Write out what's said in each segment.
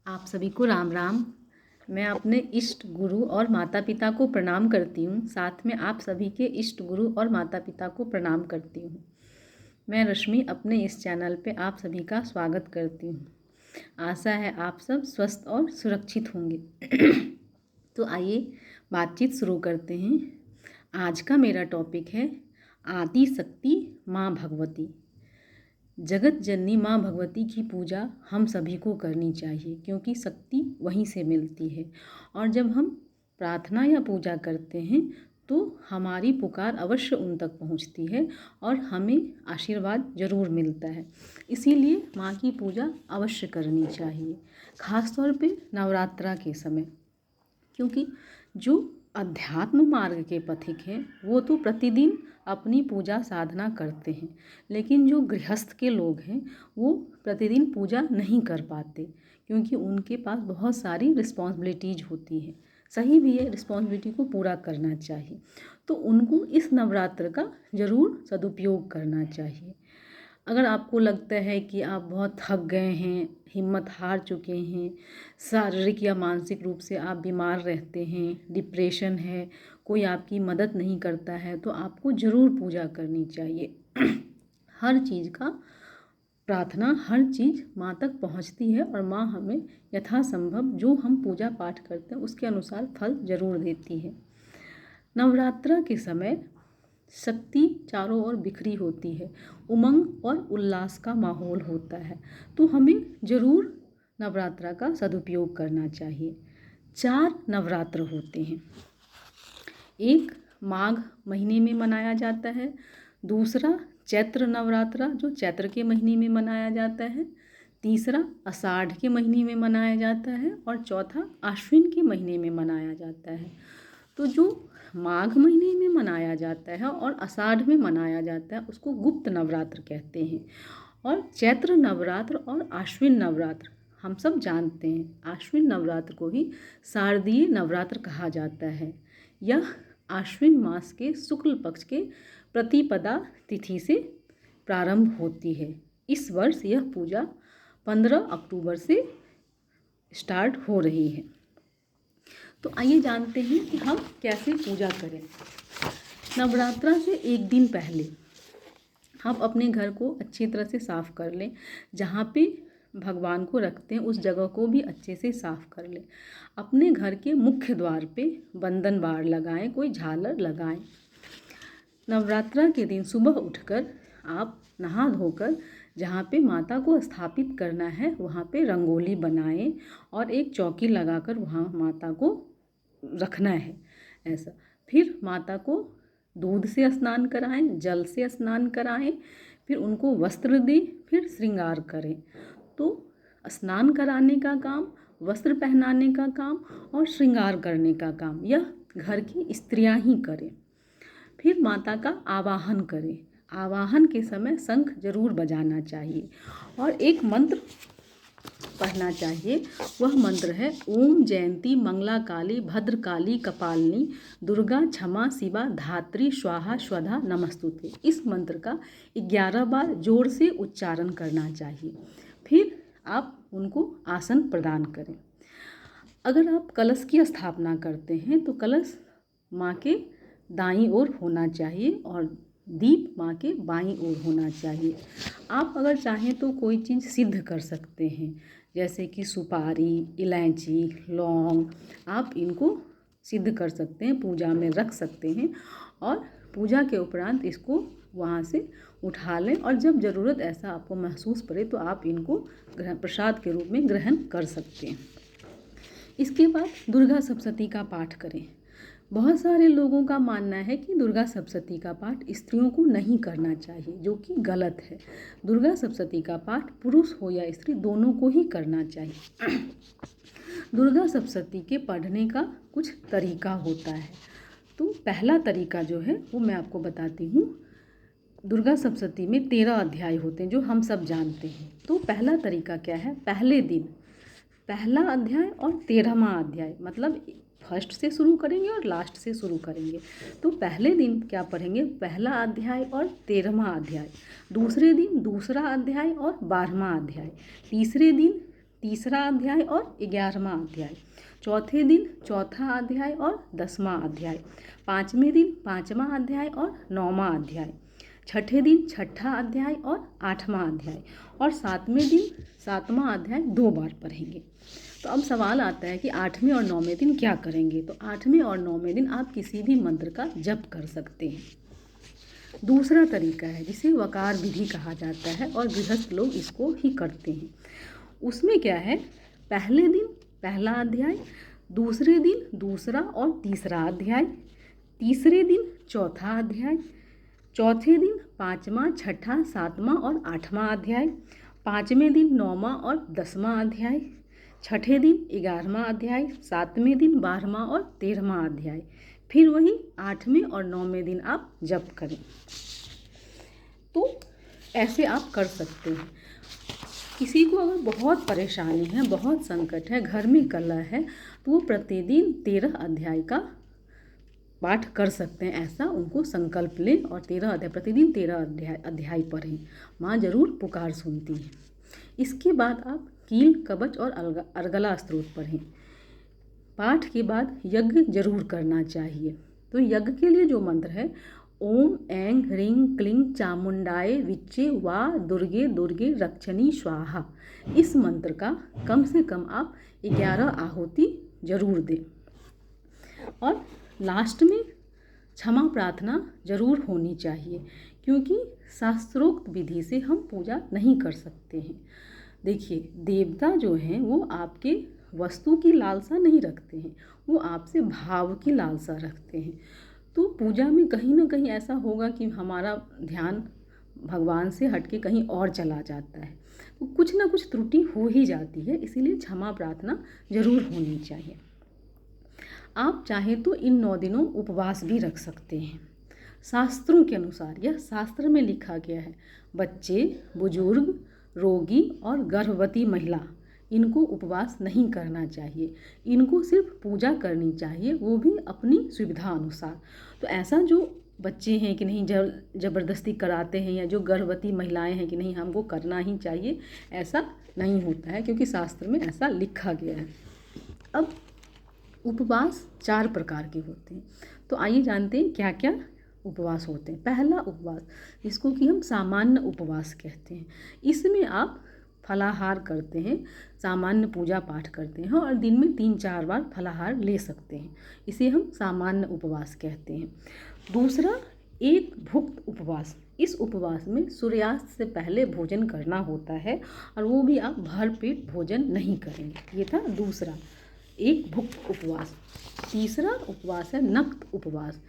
आप सभी को राम राम। मैं अपने इष्ट गुरु और माता पिता को प्रणाम करती हूँ। साथ में आप सभी के इष्ट गुरु और माता पिता को प्रणाम करती हूँ। मैं रश्मि अपने इस चैनल पे आप सभी का स्वागत करती हूँ। आशा है आप सब स्वस्थ और सुरक्षित होंगे। तो आइए बातचीत शुरू करते हैं। आज का मेरा टॉपिक है आदि शक्ति माँ भगवती। जगत जननी माँ भगवती की पूजा हम सभी को करनी चाहिए, क्योंकि शक्ति वहीं से मिलती है। और जब हम प्रार्थना या पूजा करते हैं तो हमारी पुकार अवश्य उन तक पहुंचती है और हमें आशीर्वाद ज़रूर मिलता है। इसीलिए माँ की पूजा अवश्य करनी चाहिए, ख़ास तौर पे नवरात्रा के समय। क्योंकि जो अध्यात्म मार्ग के पथिक हैं वो तो प्रतिदिन अपनी पूजा साधना करते हैं, लेकिन जो गृहस्थ के लोग हैं वो प्रतिदिन पूजा नहीं कर पाते, क्योंकि उनके पास बहुत सारी रिस्पॉन्सिबिलिटीज़ होती हैं। सही भी है, रिस्पॉन्सिबिलिटी को पूरा करना चाहिए, तो उनको इस नवरात्र का ज़रूर सदुपयोग करना चाहिए। अगर आपको लगता है कि आप बहुत थक गए हैं, हिम्मत हार चुके हैं, शारीरिक या मानसिक रूप से आप बीमार रहते हैं, डिप्रेशन है, कोई आपकी मदद नहीं करता है, तो आपको ज़रूर पूजा करनी चाहिए। हर चीज़ का प्रार्थना, हर चीज़ माँ तक पहुँचती है और माँ हमें यथासंभव जो हम पूजा पाठ करते हैं उसके अनुसार फल ज़रूर देती है। नवरात्रा के समय शक्ति चारों ओर बिखरी होती है, उमंग और उल्लास का माहौल होता है, तो हमें ज़रूर नवरात्रा का सदुपयोग करना चाहिए। 4 नवरात्र होते हैं। एक माघ महीने में मनाया जाता है, दूसरा चैत्र नवरात्रा जो चैत्र के महीने में मनाया जाता है, तीसरा आषाढ़ के महीने में मनाया जाता है और चौथा आश्विन के महीने में मनाया जाता है। तो जो माघ महीने में मनाया जाता है और आषाढ़ में मनाया जाता है उसको गुप्त नवरात्र कहते हैं, और चैत्र नवरात्र और आश्विन नवरात्र हम सब जानते हैं। आश्विन नवरात्र को ही शारदीय नवरात्र कहा जाता है। यह आश्विन मास के शुक्ल पक्ष के प्रतिपदा तिथि से प्रारंभ होती है। इस वर्ष यह पूजा 15 अक्टूबर से स्टार्ट हो रही है। तो आइए जानते हैं कि हम कैसे पूजा करें। नवरात्रा से एक दिन पहले हम अपने घर को अच्छी तरह से साफ़ कर लें। जहाँ पे भगवान को रखते हैं उस जगह को भी अच्छे से साफ़ कर लें। अपने घर के मुख्य द्वार पे बंधन बाड़ लगाएं, कोई झालर लगाएं। नवरात्रा के दिन सुबह उठकर आप नहा धोकर जहाँ पे माता को स्थापित करना है वहाँ पे रंगोली बनाएं और एक चौकी लगाकर वहाँ माता को रखना है ऐसा। फिर माता को दूध से स्नान कराएं, जल से स्नान कराएं, फिर उनको वस्त्र दें, फिर श्रृंगार करें। तो स्नान कराने का काम, वस्त्र पहनाने का काम और श्रृंगार करने का काम यह घर की स्त्रियां ही करें। फिर माता का आवाहन करें। आवाहन के समय शंख जरूर बजाना चाहिए और एक मंत्र पढ़ना चाहिए। वह मंत्र है ओम जयंती मंगला काली भद्रकाली कपालिनी दुर्गा क्षमा शिवा धात्री स्वाहा स्वधा नमस्तुते। इस मंत्र का 11 बार जोर से उच्चारण करना चाहिए। फिर आप उनको आसन प्रदान करें। अगर आप कलश की स्थापना करते हैं तो कलश माँ के दाईं ओर होना चाहिए और दीप माँ के बाईं ओर होना चाहिए। आप अगर चाहें तो कोई चीज़ सिद्ध कर सकते हैं, जैसे कि सुपारी, इलायची, लौंग, आप इनको सिद्ध कर सकते हैं, पूजा में रख सकते हैं और पूजा के उपरांत इसको वहाँ से उठा लें और जब ज़रूरत ऐसा आपको महसूस पड़े तो आप इनको प्रसाद के रूप में ग्रहण कर सकते हैं। इसके बाद दुर्गा सप्तशती का पाठ करें। बहुत सारे लोगों का मानना है कि दुर्गा सप्तशती का पाठ स्त्रियों को नहीं करना चाहिए, जो कि गलत है। दुर्गा सप्तशती का पाठ पुरुष हो या स्त्री दोनों को ही करना चाहिए। दुर्गा सप्तशती के पढ़ने का कुछ तरीका होता है। तो पहला तरीका जो है वो मैं आपको बताती हूँ। दुर्गा सप्तशती में 13 अध्याय होते हैं जो हम सब जानते हैं। तो पहला तरीका क्या है, पहले दिन पहला अध्याय और 13वां अध्याय, मतलब फर्स्ट से शुरू करेंगे और लास्ट से शुरू करेंगे। तो पहले दिन क्या पढ़ेंगे, पहला अध्याय और 13वां अध्याय। दूसरे दिन दूसरा अध्याय और 12वां अध्याय। तीसरे दिन तीसरा अध्याय और 11वां अध्याय। चौथे दिन चौथा अध्याय और 10वां अध्याय। पाँचवें दिन 5वां अध्याय और 9वां अध्याय। छठे दिन छठा अध्याय और 8वां अध्याय। और 7वें दिन 7वां अध्याय 2 बार पढ़ेंगे। तो अब सवाल आता है कि 8वें और 9वें दिन क्या करेंगे। तो 8वें और 9वें दिन आप किसी भी मंत्र का जप कर सकते हैं। दूसरा तरीका है जिसे वकार विधि कहा जाता है और गृहस्थ लोग इसको ही करते हैं। उसमें क्या है, पहले दिन पहला अध्याय, दूसरे दिन दूसरा और तीसरा अध्याय, तीसरे दिन चौथा अध्याय, चौथे दिन 5वां, छठा, 7वां और 8वां अध्याय, 5वें दिन 9वां और 10वां अध्याय, छठे दिन 11वां अध्याय, 7वें दिन 12वां और 13वां अध्याय। फिर वही 8वें और 9वें दिन आप जप करें। तो ऐसे आप कर सकते हैं। किसी को अगर बहुत परेशानी है, बहुत संकट है, घर में कलह है, तो वो प्रतिदिन 13 अध्याय का पाठ कर सकते हैं। ऐसा उनको संकल्प लें और 13 अध्याय प्रतिदिन 13 अध्याय पढ़ें। माँ जरूर पुकार सुनती है। इसके बाद आप कील, कवच और अर्गला स्तोत्र पढ़ें। पाठ के बाद यज्ञ जरूर करना चाहिए। तो यज्ञ के लिए जो मंत्र है, ओम ऐं ह्रीं क्लीं चामुंडाय विच्चे वा दुर्गे दुर्गे रक्षणी स्वाहा, इस मंत्र का कम से कम आप 11 आहुति जरूर दें। और लास्ट में क्षमा प्रार्थना जरूर होनी चाहिए, क्योंकि शास्त्रोक्त विधि से हम पूजा नहीं कर सकते हैं। देखिए, देवता जो हैं वो आपके वस्तु की लालसा नहीं रखते हैं, वो आपसे भाव की लालसा रखते हैं। तो पूजा में कहीं ना कहीं ऐसा होगा कि हमारा ध्यान भगवान से हटके कहीं और चला जाता है, तो कुछ ना कुछ त्रुटि हो ही जाती है। इसीलिए क्षमा प्रार्थना जरूर होनी चाहिए। आप चाहें तो इन 9 दिनों उपवास भी रख सकते हैं। शास्त्रों के अनुसार, यह शास्त्र में लिखा गया है, बच्चे, बुजुर्ग, रोगी और गर्भवती महिला, इनको उपवास नहीं करना चाहिए। इनको सिर्फ पूजा करनी चाहिए, वो भी अपनी सुविधा अनुसार। तो ऐसा जो बच्चे हैं कि नहीं ज़बरदस्ती कराते हैं, या जो गर्भवती महिलाएं हैं कि नहीं हमको करना ही चाहिए, ऐसा नहीं होता है, क्योंकि शास्त्र में ऐसा लिखा गया है। अब उपवास 4 प्रकार के होते हैं। तो आइए जानते हैं क्या क्या उपवास होते हैं। पहला उपवास, जिसको कि हम सामान्य उपवास कहते हैं, इसमें आप फलाहार करते हैं, सामान्य पूजा पाठ करते हैं और दिन में 3-4 बार फलाहार ले सकते हैं। इसे हम सामान्य उपवास कहते हैं। दूसरा, एक भुक्त उपवास। इस उपवास में सूर्यास्त से पहले भोजन करना होता है, और वो भी आप भर पेट भोजन नहीं करेंगे। ये था दूसरा, एक भुक्त उपवास। तीसरा उपवास है नक्त उपवास।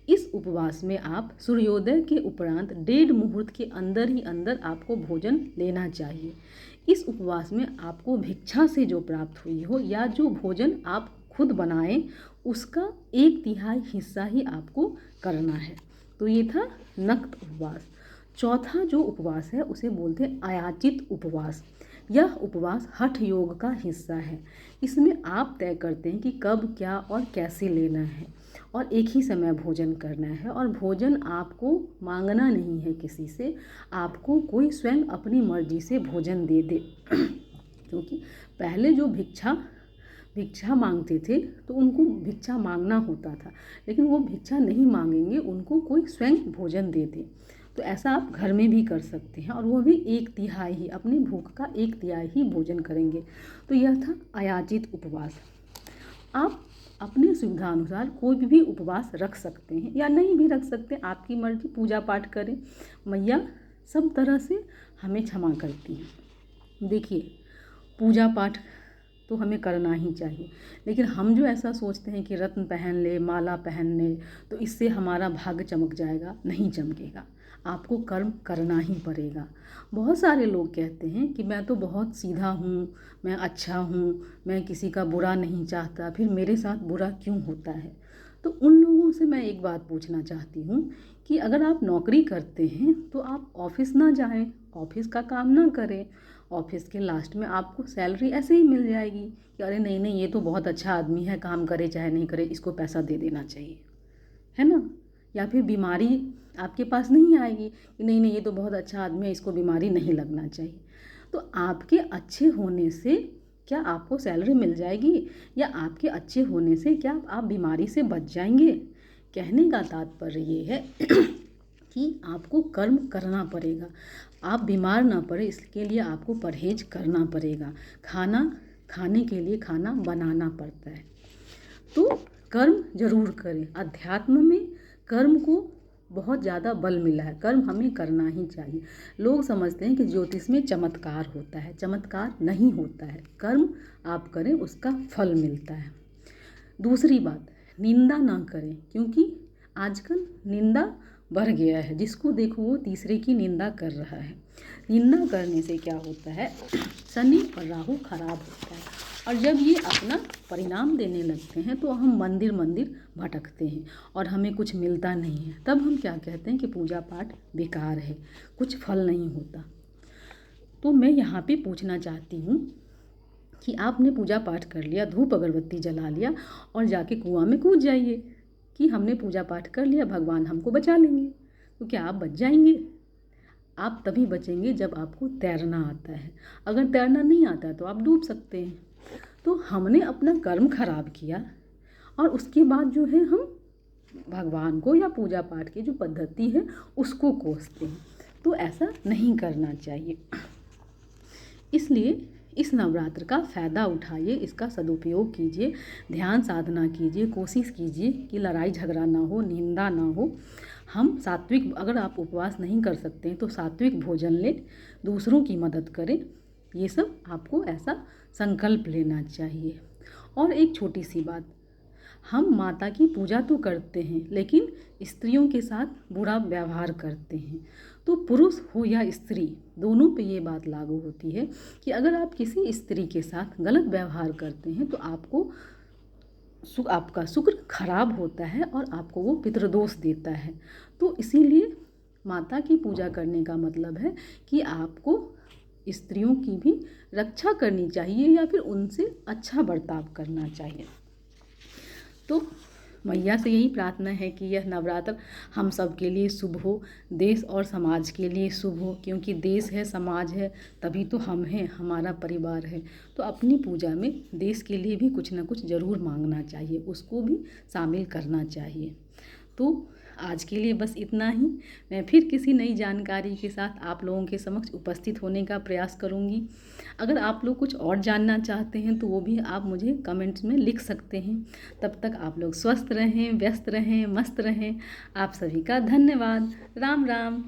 इस उपवास में आप सूर्योदय के उपरांत 1.5 मुहूर्त के अंदर ही अंदर आपको भोजन लेना चाहिए। इस उपवास में आपको भिक्षा से जो प्राप्त हुई हो, या जो भोजन आप खुद बनाएं, उसका 1/3 हिस्सा ही आपको करना है। तो ये था नक्त उपवास। चौथा जो उपवास है उसे बोलते हैं अयाचित उपवास। यह उपवास हठ योग का हिस्सा है। इसमें आप तय करते हैं कि कब, क्या और कैसे लेना है, और एक ही समय भोजन करना है। और भोजन आपको मांगना नहीं है किसी से, आपको कोई स्वयं अपनी मर्जी से भोजन दे दे। क्योंकि पहले जो भिक्षा मांगते थे तो उनको भिक्षा मांगना होता था, लेकिन वो भिक्षा नहीं मांगेंगे, उनको कोई स्वयं भोजन दे दे। तो ऐसा आप घर में भी कर सकते हैं, और वो भी 1/3 ही, अपनी भूख का 1/3 ही भोजन करेंगे। तो यह था अयाचित उपवास। आप अपनी सुविधा अनुसार कोई भी उपवास रख सकते हैं या नहीं भी रख सकते, आपकी मर्जी। पूजा पाठ करें, मैया सब तरह से हमें क्षमा करती हैं। देखिए, पूजा पाठ तो हमें करना ही चाहिए, लेकिन हम जो ऐसा सोचते हैं कि रत्न पहन ले, माला पहन ले, तो इससे हमारा भाग्य चमक जाएगा, नहीं चमकेगा। आपको कर्म करना ही पड़ेगा। बहुत सारे लोग कहते हैं कि मैं तो बहुत सीधा हूँ, मैं अच्छा हूँ, मैं किसी का बुरा नहीं चाहता, फिर मेरे साथ बुरा क्यों होता है। तो उन लोगों से मैं एक बात पूछना चाहती हूँ कि अगर आप नौकरी करते हैं तो आप ऑफिस ना जाएं, ऑफिस का काम ना करें। ऑफिस के लास्ट में आपको सैलरी ऐसे ही मिल जाएगी कि अरे नहीं नहीं, ये तो बहुत अच्छा आदमी है, काम करे चाहे नहीं करे, इसको पैसा दे देना चाहिए, है ना। या फिर बीमारी आपके पास नहीं आएगी कि नहीं नहीं, ये तो बहुत अच्छा आदमी है, इसको बीमारी नहीं लगना चाहिए। तो आपके अच्छे होने से क्या आपको सैलरी मिल जाएगी, या आपके अच्छे होने से क्या आप बीमारी से बच जाएंगे। कहने का तात्पर्य ये है कि आपको कर्म करना पड़ेगा। आप बीमार ना पड़े इसके लिए आपको परहेज करना पड़ेगा। खाने के लिए खाना बनाना पड़ता है। तो कर्म जरूर करें। अध्यात्म में कर्म को बहुत ज़्यादा बल मिला है। कर्म हमें करना ही चाहिए। लोग समझते हैं कि ज्योतिष में चमत्कार होता है, चमत्कार नहीं होता है। कर्म आप करें उसका फल मिलता है। दूसरी बात, निंदा ना करें, क्योंकि आजकल निंदा बढ़ गया है। जिसको देखो वो तीसरे की निंदा कर रहा है। निंदा करने से क्या होता है, शनि और राहु खराब होता है, और जब ये अपना परिणाम देने लगते हैं तो हम मंदिर मंदिर भटकते हैं और हमें कुछ मिलता नहीं है। तब हम क्या कहते हैं कि पूजा पाठ बेकार है, कुछ फल नहीं होता। तो मैं यहाँ पे पूछना चाहती हूँ कि आपने पूजा पाठ कर लिया, धूप अगरबत्ती जला लिया और जाके कुआं में कूद जाइए कि हमने पूजा पाठ कर लिया, भगवान हमको बचा लेंगे। तो क्या आप बच जाएंगे? आप तभी बचेंगे जब आपको तैरना आता है। अगर तैरना नहीं आता है तो आप डूब सकते हैं। तो हमने अपना कर्म खराब किया और उसके बाद जो है हम भगवान को या पूजा पाठ की जो पद्धति है उसको कोसते हैं। तो ऐसा नहीं करना चाहिए। इसलिए इस नवरात्र का फ़ायदा उठाइए, इसका सदुपयोग कीजिए, ध्यान साधना कीजिए, कोशिश कीजिए कि लड़ाई झगड़ा ना हो, निंदा ना हो। हम सात्विक, अगर आप उपवास नहीं कर सकते हैं तो सात्विक भोजन लें, दूसरों की मदद करें। ये सब आपको ऐसा संकल्प लेना चाहिए। और एक छोटी सी बात, हम माता की पूजा तो करते हैं लेकिन स्त्रियों के साथ बुरा व्यवहार करते हैं। तो पुरुष हो या स्त्री, दोनों पे ये बात लागू होती है कि अगर आप किसी स्त्री के साथ गलत व्यवहार करते हैं तो आपका शुक्र खराब होता है और आपको वो पितृदोष देता है। तो इसीलिए माता की पूजा करने का मतलब है कि आपको स्त्रियों की भी रक्षा करनी चाहिए या फिर उनसे अच्छा बर्ताव करना चाहिए। तो मैया से यही प्रार्थना है कि यह नवरात्र हम सब के लिए शुभ हो, देश और समाज के लिए शुभ हो, क्योंकि देश है, समाज है, तभी तो हम हैं, हमारा परिवार है। तो अपनी पूजा में देश के लिए भी कुछ ना कुछ ज़रूर मांगना चाहिए, उसको भी शामिल करना चाहिए। तो आज के लिए बस इतना ही। मैं फिर किसी नई जानकारी के साथ आप लोगों के समक्ष उपस्थित होने का प्रयास करूंगी। अगर आप लोग कुछ और जानना चाहते हैं तो वो भी आप मुझे कमेंट्स में लिख सकते हैं। तब तक आप लोग स्वस्थ रहें, व्यस्त रहें, मस्त रहें। आप सभी का धन्यवाद। राम राम।